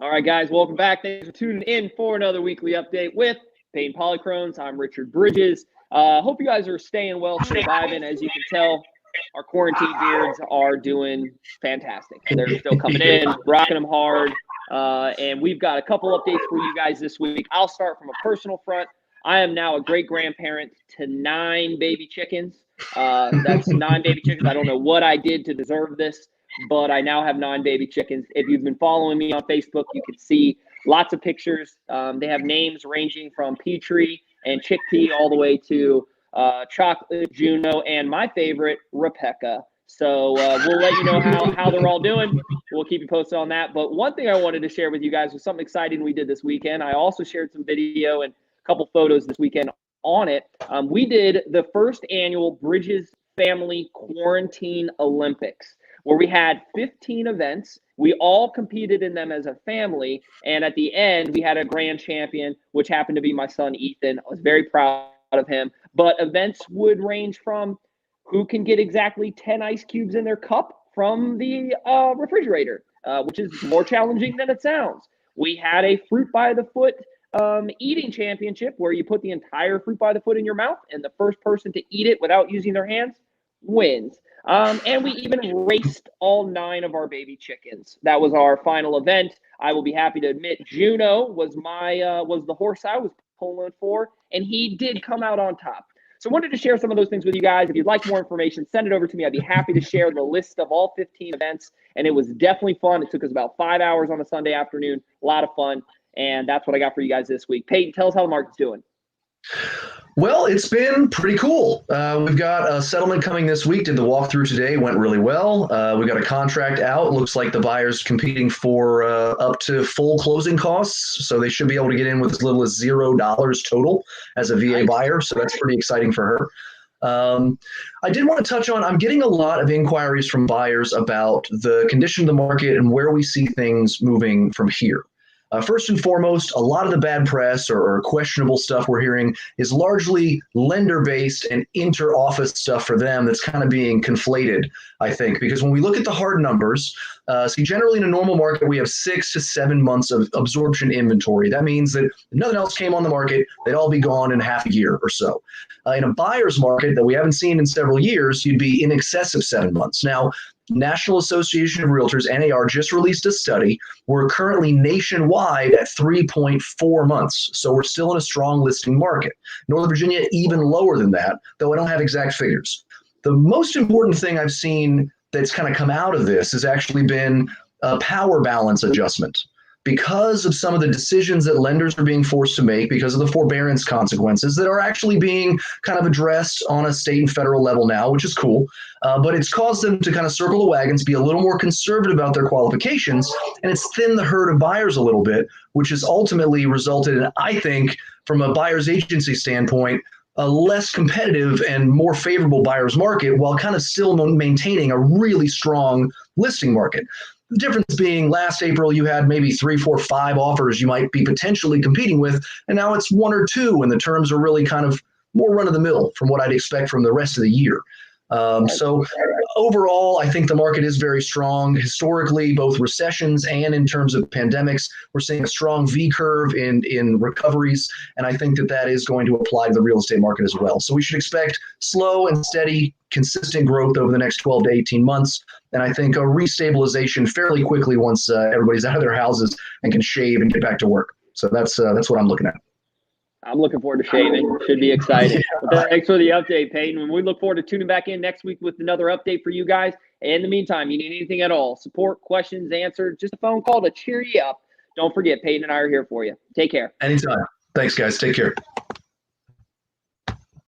All right, guys, welcome back. Thanks for tuning in for another weekly update with Payton Polychrones. I'm Richard Bridges. Hope you guys are staying well, surviving. As you can tell, our quarantine beards are doing fantastic. They're still coming in, rocking them hard. And we've got a couple updates for you guys this week. I'll start from a personal front. I am now a great-grandparent to 9 baby chickens. That's 9 baby chickens. I don't know what I did to deserve this, but I now have 9 baby chickens. If you've been following me on Facebook, you can see lots of pictures. They have names ranging from Petrie and Chickpea all the way to Chocolate, Juno, and my favorite, Rebecca. So we'll let you know how they're all doing. We'll keep you posted on that. But one thing I wanted to share with you guys was something exciting we did this weekend. I also shared some video and a couple photos this weekend on it. We did the first annual Bridges Family Quarantine Olympics, where we had 15 events. We all competed in them as a family. And at the end, we had a grand champion, which happened to be my son, Ethan. I was very proud of him. But events would range from who can get exactly 10 ice cubes in their cup from the refrigerator, which is more challenging than it sounds. We had a fruit by the foot eating championship where you put the entire fruit by the foot in your mouth, and the first person to eat it without using their hands wins. And we even raced all 9 of our baby chickens. That was our final event. I will be happy to admit Juno was the horse I was pulling for, and he did come out on top. So I wanted to share some of those things with you guys. If you'd like more information, send it over to me. I'd be happy to share the list of all 15 events, and it was definitely fun. It took us about 5 hours on a Sunday afternoon. A lot of fun, and that's what I got for you guys this week. Payton, tell us how the market's doing. Well, it's been pretty cool. We've got a settlement coming this week. Did the walkthrough today, went really well. We got a contract out. Looks like the buyer's competing for up to full closing costs. So they should be able to get in with as little as $0 total as a VA buyer. So that's pretty exciting for her. I did want to touch on, I'm getting a lot of inquiries from buyers about the condition of the market and where we see things moving from here. First and foremost, a lot of the bad press or questionable stuff we're hearing is largely lender-based and inter-office stuff for them that's kind of being conflated, I think, because when we look at the hard numbers, generally in a normal market, we have 6 to 7 months of absorption inventory. That means that if nothing else came on the market, they'd all be gone in half a year or so. In a buyer's market that we haven't seen in several years, you'd be in excess of 7 months. Now, National Association of Realtors, NAR, just released a study. We're currently nationwide at 3.4 months. So we're still in a strong listing market. Northern Virginia, even lower than that, though I don't have exact figures. The most important thing I've seen that's kind of come out of this has actually been a power balance adjustment. Because of some of the decisions that lenders are being forced to make, because of the forbearance consequences that are actually being kind of addressed on a state and federal level now, which is cool. But it's caused them to kind of circle the wagons, be a little more conservative about their qualifications, and it's thinned the herd of buyers a little bit, which has ultimately resulted in, I think, from a buyer's agency standpoint, a less competitive and more favorable buyer's market while kind of still maintaining a really strong listing market. The difference being last April, you had maybe 3, 4, 5 offers you might be potentially competing with, and now it's 1 or 2, and the terms are really kind of more run-of-the-mill from what I'd expect from the rest of the year. So overall, I think the market is very strong. Historically, both recessions and in terms of pandemics, we're seeing a strong V curve in recoveries, and I think that is going to apply to the real estate market as well. So we should expect slow and steady, consistent growth over the next 12 to 18 months, and I think a restabilization fairly quickly once everybody's out of their houses and can shave and get back to work. So that's what I'm looking at. I'm looking forward to shaving. Should be exciting. Well, thanks for the update, Payton. And we look forward to tuning back in next week with another update for you guys. In the meantime, you need anything at all, support, questions, answers, just a phone call to cheer you up. Don't forget, Payton and I are here for you. Take care. Anytime. Thanks, guys. Take care.